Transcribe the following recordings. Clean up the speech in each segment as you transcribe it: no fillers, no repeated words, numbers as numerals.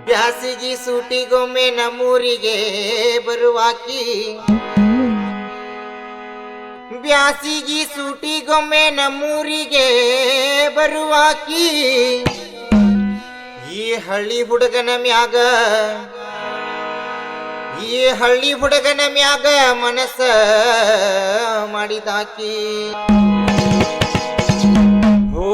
ಬ್ಯಾಸಿಗಿ ಸೂಟಿಗೊಮ್ಮೆ ನಮ್ಮೂರಿಗೆ ಬರುವಾಕಿ, ಬ್ಯಾಸಿಗಿ ಸೂಟಿಗೊಮ್ಮೆ ನಮ್ಮೂರಿಗೆ ಬರುವಾಕಿ. ಈ ಹಳ್ಳಿ ಹುಡುಗನ ಮ್ಯಾಗ, ಈ ಹಳ್ಳಿ ಹುಡುಗನ ಮ್ಯಾಗ ಮನಸ್ಸ ಮಾಡಿದಾಕಿ. ಓ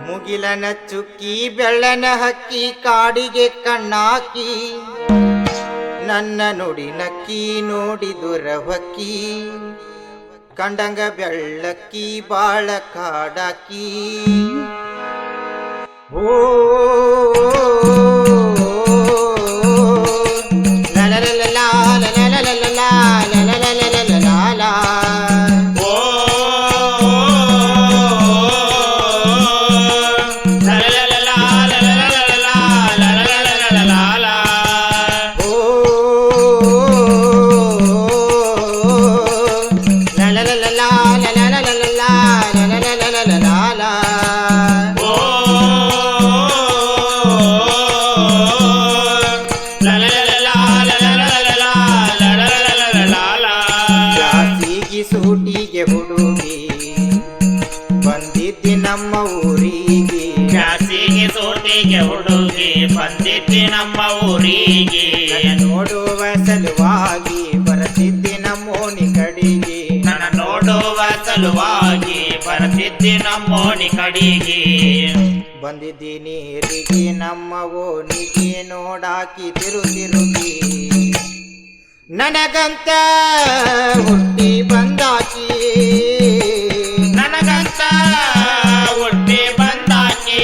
ಮುಗಿಲನ ಚುಕ್ಕಿ ಬೆಳ್ಳನ ಹಕ್ಕಿ ಕಾಡಿಗೆ ಕಣ್ಣಾಕಿ, ನನ್ನ ನುಡಿ ನಕ್ಕಿ ನೋಡಿದುರ ಹೊಕ್ಕಿ, ಕಂಡಂಗ ಬೆಳ್ಳಕ್ಕಿ ಬಾಳ ಕಾಡಾಕಿ. ಓ ಸೂಟಿಗೆ ಹುಡುಗಿ ಬಂದಿದ್ದಿ ನಮ್ಮ ಊರಿಗೆ, ಬ್ಯಾಸಿಗೆ ಸೂಟಿಗೆ ಹುಡುಗಿ ಬಂದಿದ್ದಿ ನಮ್ಮ ಊರಿಗೆ. ನೋಡುವ ಸಲುವಾಗಿ ಬರತಿದ್ದಿ ನಮ್ಮೋಣಿ ಕಡಿಗೆ, ನನ್ನ ನೋಡುವ ಸಲುವಾಗಿ ಬರ್ತಿದ್ದಿ ನಮ್ಮೋಣಿ ಕಡಿಗೆ. ಬಂದಿದ್ದಿ ನೀರಿಗೆ ನಮ್ಮ ಓಣಿಗೆ ನೋಡಾಕಿ ತಿರುಗಿ, ನನಗಂತ ಹುಟ್ಟಿ ಬಂದಾಕಿ, ನನಗಂತ ಹುಟ್ಟಿ ಬಂದಾಕಿ.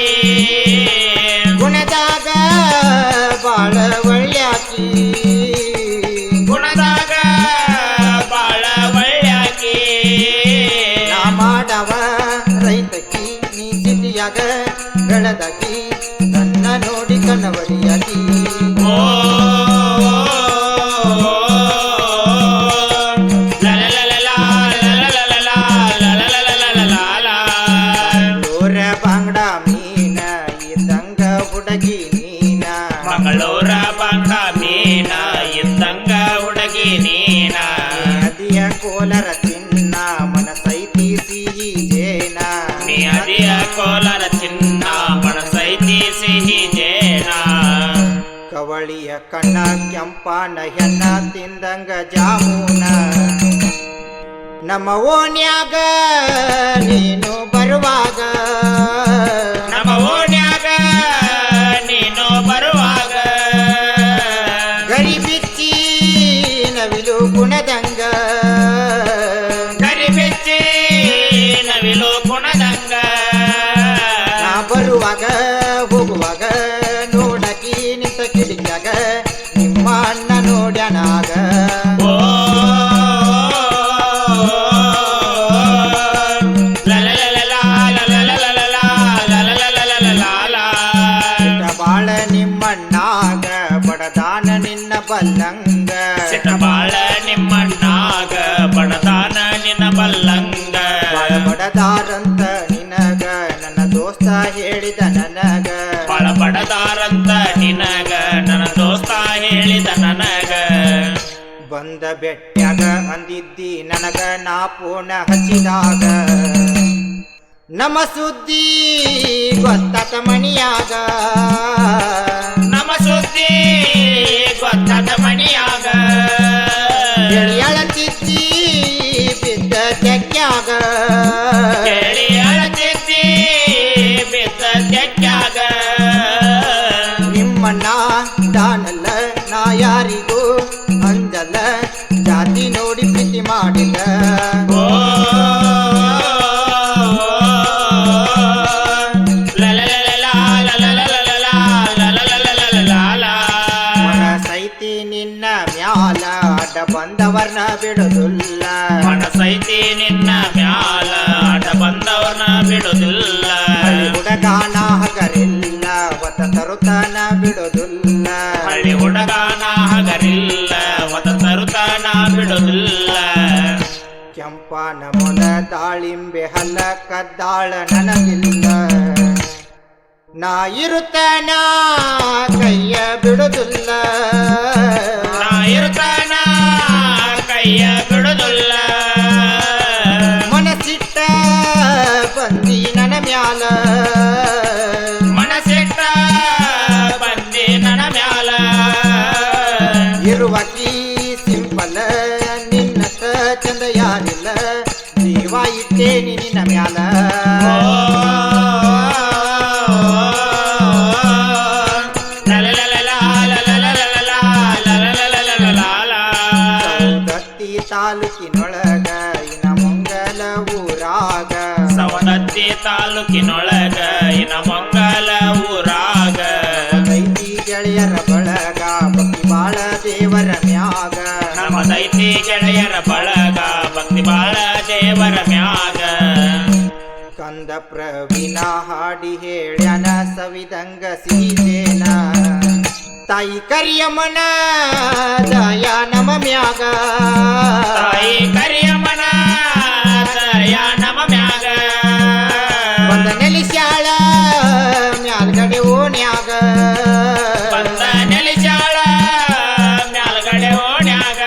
ಗುಣದಾಗ ಬಾಳ ಒಳ್ಳ್ಯಾಕಿ, ಗುಣದಾಗ ಬಾಳ ಒಳ್ಳ್ಯಾಕಿ. ನಾ ಮಾಡವ ರೈತಕಿ, ನೀ ಸಿಟಿಯಾಗ ಬೆಳೆದಾಕಿ, ನನ್ನ ನೋಡಿ ಕಣ್ಣವಡಿಯಾಕಿ. ಬಾಂಗಡ ಮೀನ ಇದ್ದಂಗ ಹುಡುಗಿ ನೀನ, ಮಂಗಳೂರ ಬಾಂಗಡ ಮೀನ ಇದ್ದಂಗ ಹುಡುಗಿ ನೀನ. ನದಿಯ ಕೋಲರ ಚಿನ್ನ ಮನಸೈತಿ ಸಿಹಿ ಜೇನ, ನೀ ಅದಿಯ ಕೋಲರ ಚಿನ್ನ ಮನಸೈತಿ ಸಿಹಿ ಜೇನ. ಕವಳಿಯ ಕಣ್ಣ ಕೆಂಪಾನ ಹೆಣ್ಣ ತಿಂದಂಗ ಜಾಮೂನ, ನಮ್ಮ ಓಣ್ಯಾಗ ನೀನು ಬರುವಾಗ, ನಮ್ಮ ಓಣ್ಯಾಗ ನೀನು ಬರುವಾಗ. ಗರಿ ಬಿಚ್ಚಿ ನವಿಲು ಗುಣದಂಗ, ಗರಿ ಬಿಚ್ಚಿ ನವಿಲು ಗುಣದಂಗ. ನಾ ಬರುವಾಗ ಹೋಗುವಾಗ ನೋಡಕಿ ನಿಂತ ಕಿಡಿಯಾಗ, ನಿಮ್ಮ ಅಣ್ಣ ನೋಡ್ಯಾನಾಗ. ಬಾಳ ನಿಮ್ಮಣ್ಣಾಗ ಬಡದಾನ ನಿನ್ನ ಬಲ್ಲಂಗ, ಬಾಳ ನಿಮ್ಮಣ್ಣಾಗ ಬಡದಾನ ನಿನ್ನ ಬಲ್ಲಂಗ. ಬಾಳ ಬಡದಾರಂತ ನಿನಗ ನನ್ನ ದೋಸ್ತ ಹೇಳಿದ ನನಗ, ಬಾಳ ಬಡದಾರಂತ ನಿನಗ ನನ್ನ ದೋಸ್ತ ಹೇಳಿದ ನನಗ. ಬಂದ ಬೆಟ್ಟ್ಯಾಗ ಅಂದಿದ್ದಿ ನನಗ ನಾ ಫೋನ ಹಚ್ಚಿದಾಗ, ನಮ್ಮ ಸುದ್ದಿ ಗೊತ್ತಾತ ಮಣಿಯಾಗ, ನಮ್ಮ ಸುದ್ದಿ ಗೊತ್ತಾದ ಮಣಿಯಾಗ. ಎಳಿಯಳತಿದ್ದಿ ಬಿದ್ದ ತೆಗ್ಯಾಗ, ಕೇಳಿ ಅಳತಿದ್ದಿ ಯಾರಿಗೂ ಅಂಜಲ ಜಾತಿ ನೋಡಿ ಪ್ರೀತಿ ಮಾಡಿದ ಓ ಮನಸೈತಿ ನಿನ್ನ ಮ್ಯಾಲ ಅಡ್ಡ ಬಂದವರ್ನ ಬಿಡುದಿಲ್ಲ ಮನಸೈತಿ ನಿನ್ನ ಮ್ಯಾಲ ಅಡ್ಡ ಬಂದವರ್ನ ಬಿಡುದಿಲ್ಲ ಹಳ್ಳಿ ಹುಡುಗಾನ ಹಗರಿಲ್ಲ ಒತ್ತ ತರುತ್ತಾನ ಬಿಡುದಿಲ್ಲ ಹಳ್ಳಿ ಹುಡುಗಾನ ಹಗರಿಲ್ಲ ಒತ ತರುತ್ತಾನ ಬಿಡುದಿಲ್ಲ ಕೆಂಪನ ಮೊಲ ದಾಳಿಂಬೆ ಹಲ್ಲ ಕದ್ದಾಳ ನನಗಿಲ್ಲ ನಾ ಇರುತ್ತಾನ ಕೈಯ ಬಿಡುದಿಲ್ಲ ನಾ ಇರ್ತಾನ ಕೈಯ ಬಿಡುದಿಲ್ಲ ಮನಸ್ಸಿಟ್ಟ ಬಂದಿ ನನ್ನ ಮ್ಯಾಲ ಮನಸ್ಸಿಟ್ಟ ಬಂದಿ ನನ್ನ ಮ್ಯಾಲ ಇರುವಕಿ ಸಿಂಪಲ್ ನಿನ್ನತ್ತ ಚಂದ ಯಾರಿಲ್ಲ ಜೀವ ಇಟ್ಟೇನಿ ನಿನ್ನ ಮ್ಯಾಲ ಸೌದತ್ತಿ ತಾಲೂಕಿನೊಳಗ ಇನ ಮಂಗಲ ಊರಾಗ ಸವದತ್ತಿ ತಾಲೂಕಿನೊಳಗ ಇನ ಮಂಗಲ ಊರಾಗ ದೈತಿ ಗೆಳೆಯರ ಬಳಗ ಭಕ್ತಿ ಬಾಳ ದೇವರ ಮ್ಯಾಗ ನಮದೈತಿ ಗೆಳೆಯರ ಬಳಗ ಭಕ್ತಿ ಬಾಳ ದೇವರ ಮ್ಯಾಗ ಕಂದ ಪ್ರವೀಣ ಹಾಡಿ ಹೇಳ್ಯಾನ ಸವಿದಂಗ ಸೀತೇನ ತಾಯಿ ಕರಿಯಮ್ಮನ ದಯ ನಮ ಮ್ಯಾಗ ತಾಯಿ ಕರಿಯಮ್ಮನ ದಯ ನಮ ಮ್ಯಾಗ ಬಂದ ನೆಲಿಸ್ಯಾಳ ಮ್ಯಾಲ್ಗಡೆ ಓಣ್ಯಾಗ ಬಂದ ನೆಲಿಸಾಳ ಮ್ಯಾಲ್ಗಡೆ ಓಣ್ಯಾಗ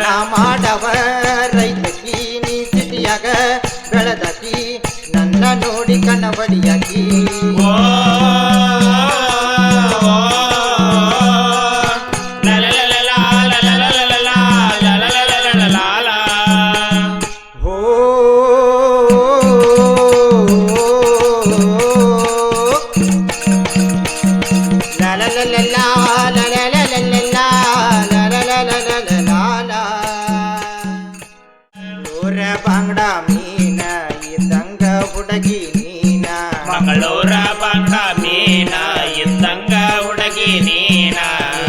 ನಾ ಮಾಡವ ರೈತಕಿ ನೀ ಸಿಟಿಯಾಗ ಬೆಳೆದಕಿ ನನ್ನ ನೋಡಿ ಕಣ್ಣಬಡಿಯಾಕಿ ಓ ಹೋ ಬಾಂಗಡ ಮೀನ ಇದ್ದಂಗ ಹುಡುಗಿ ನೀನ ಮಂಗಳೂರ ಬಂಗ ಮೀನ ಇದ್ದಂಗ ಹುಡುಗಿ ನೀನ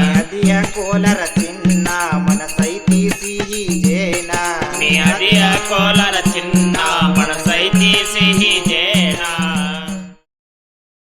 ನದಿಯ ಕೋಲರ ಚಿನ್ನ ಮನಸೈತಿ ಸಿಹಿ ಜೇನ ನೀ ಅದಿಯ ಕೋಲರ ಚಿನ್ನ